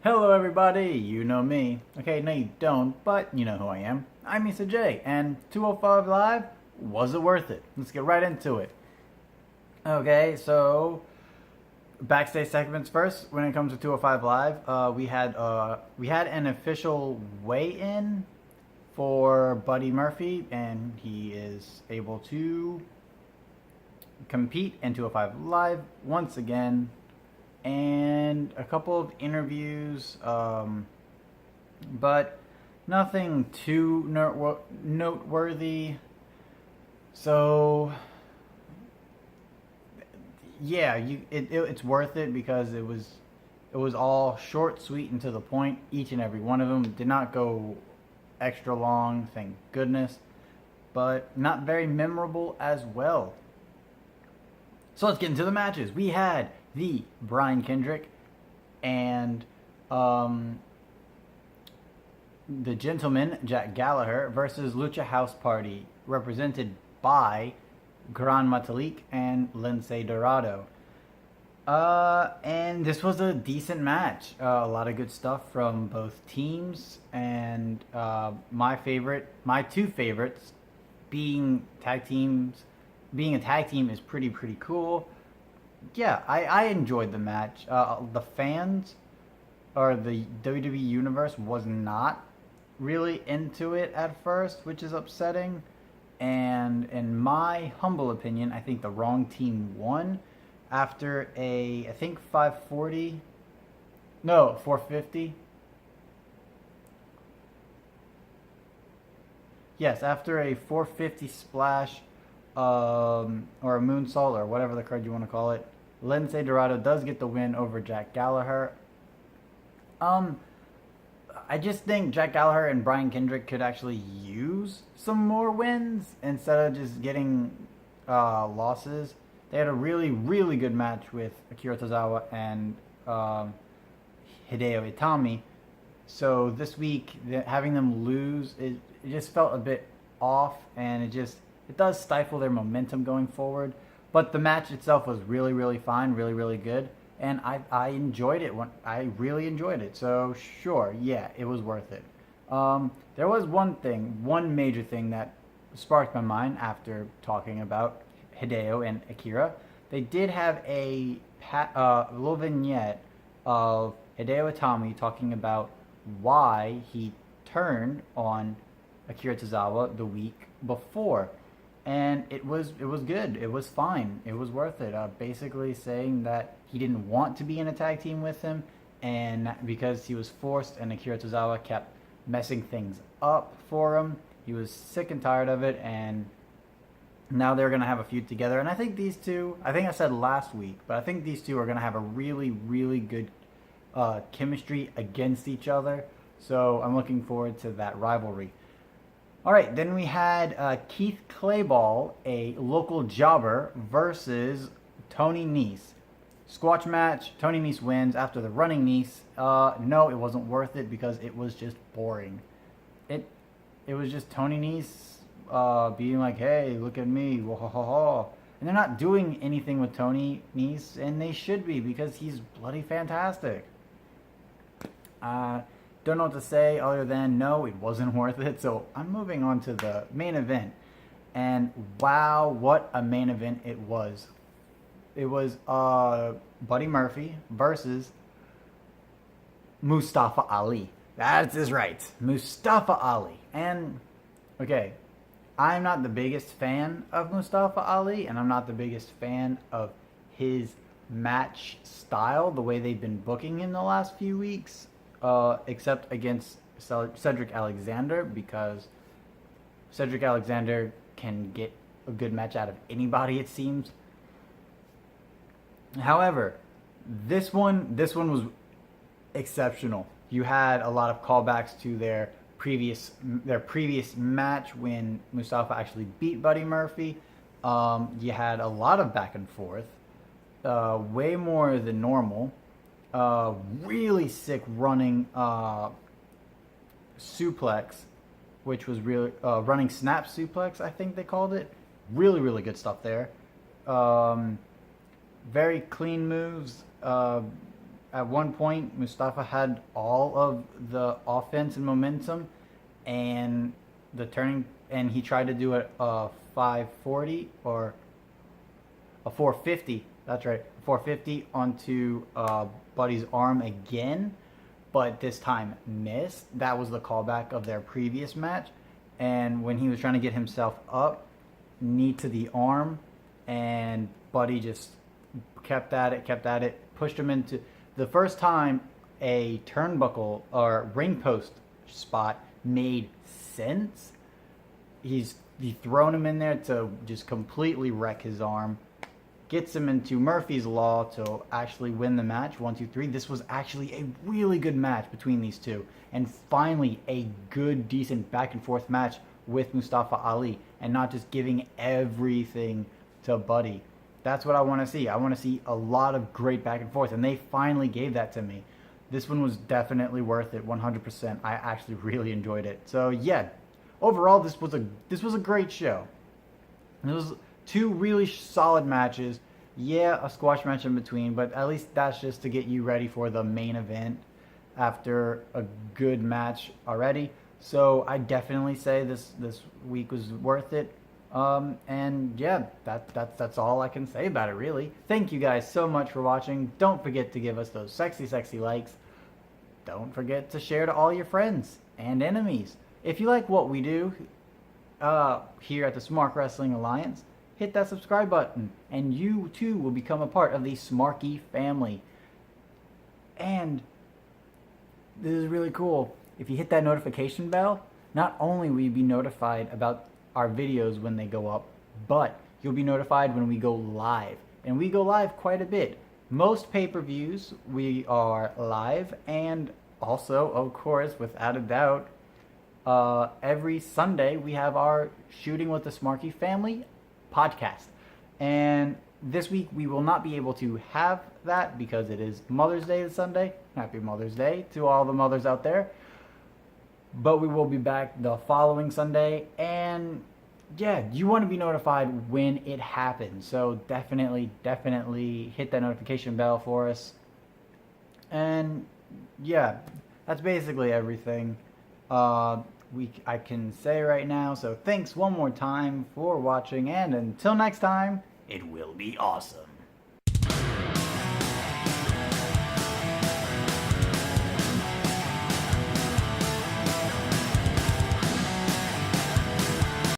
Hello everybody, you know me. Okay, no you don't, but you know who I am. I'm Misa J, and 205 Live, was it worth it? Let's get right into it. Okay, so backstage segments first. When it comes to 205 Live, we had an official weigh-in for Buddy Murphy, and he is able to compete in 205 Live once again, and a couple of interviews, but nothing too noteworthy. So yeah, it's worth it because it was all short, sweet, and to the point. Each and every one of them did not go extra long, thank goodness, but not very memorable as well. So let's get into the matches. We had the Brian Kendrick and the Gentleman Jack Gallagher versus Lucha House Party, represented by Gran Metalik and Lince Dorado. And this was a decent match. A lot of good stuff from both teams, and my two favorites, being tag teams. Being a tag team is pretty cool. Yeah, I enjoyed the match. The fans or the WWE Universe was not really into it at first, which is upsetting. And in my humble opinion, I think the wrong team won after I think 540, no, 450. Yes, after a 450 splash, or a moonsault, or whatever the card you want to call it, Lince Dorado does get the win over Jack Gallagher. Um, I just think Jack Gallagher and Brian Kendrick could actually use some more wins instead of just getting losses. They had a really good match with Akira Tozawa and Hideo Itami. So this week, having them lose, it just felt a bit off, and it does stifle their momentum going forward. But the match itself was really fine, really good, and I enjoyed it. I really enjoyed it. So sure, yeah, it was worth it. There was one major thing that sparked my mind after talking about Hideo and Akira. They did have a little vignette of Hideo Itami talking about why he turned on Akira Tozawa the week before, and it was good. It was fine. It was worth it. Basically saying that he didn't want to be in a tag team with him, and because he was forced, and Akira Tozawa kept messing things up for him. He was sick and tired of it, and now they're gonna have a feud together. And I think these two. I think I said last week, but I think these two are gonna have a really good chemistry against each other. So I'm looking forward to that rivalry. All right, then we had Keith Clayball, a local jobber, versus Tony Nese. Squash match. Tony Nese wins after the running Nese. No, it wasn't worth it because it was just boring. It was just Tony Nese being like, "Hey, look at me, whoa." And they're not doing anything with Tony Nese, and they should be because he's bloody fantastic. Don't know what to say other than no, it wasn't worth it. So I'm moving on to the main event. And wow, what a main event it was. It was Buddy Murphy versus Mustafa Ali. That is right. Mustafa Ali. And, okay, I'm not the biggest fan of Mustafa Ali, and I'm not the biggest fan of his match style, the way they've been booking him the last few weeks. Except against Cedric Alexander, because Cedric Alexander can get a good match out of anybody, it seems. However, this one was exceptional. You had a lot of callbacks to their previous match when Mustafa actually beat Buddy Murphy. You had a lot of back and forth, way more than normal. Really sick running suplex, which was really running snap suplex, I think they called it. Really good stuff there. Very clean moves. at one point Mustafa had all of the offense and momentum, and the turning, and he tried to do a 540 or a 450. That's right, 450 onto Buddy's arm again, but this time missed. That was the callback of their previous match, and when he was trying to get himself up, knee to the arm, and Buddy just kept at it, pushed him into the first time a turnbuckle or ring post spot made sense. He's thrown him in there to just completely wreck his arm. Gets him into Murphy's Law to actually win the match. 1, 2, 3. This was actually a really good match between these two. And finally, a good, decent back and forth match with Mustafa Ali. And not just giving everything to Buddy. That's what I want to see. I want to see a lot of great back and forth. And they finally gave that to me. This one was definitely worth it, 100%. I actually really enjoyed it. So yeah, overall, this was a great show. It was 2 really solid matches. Yeah, a squash match in between, but at least that's just to get you ready for the main event after a good match already. So I definitely say this week was worth it. And yeah, that's all I can say about it, really. Thank you guys so much for watching. Don't forget to give us those sexy, sexy likes. Don't forget to share to all your friends and enemies. If you like what we do here at the Smart Wrestling Alliance, hit that subscribe button, and you too will become a part of the Smarky family. And this is really cool. If you hit that notification bell, not only will you be notified about our videos when they go up, but you'll be notified when we go live. And we go live quite a bit. Most pay-per-views we are live, and also, of course, without a doubt, every Sunday we have our Shooting with the Smarky Family podcast. And this week we will not be able to have that because it is Mother's Day this Sunday. Happy Mother's Day to all the mothers out there. But we will be back the following Sunday. And yeah, you want to be notified when it happens. So definitely hit that notification bell for us. And yeah, that's basically everything I can say right now. So thanks one more time for watching, and until next time, it will be awesome.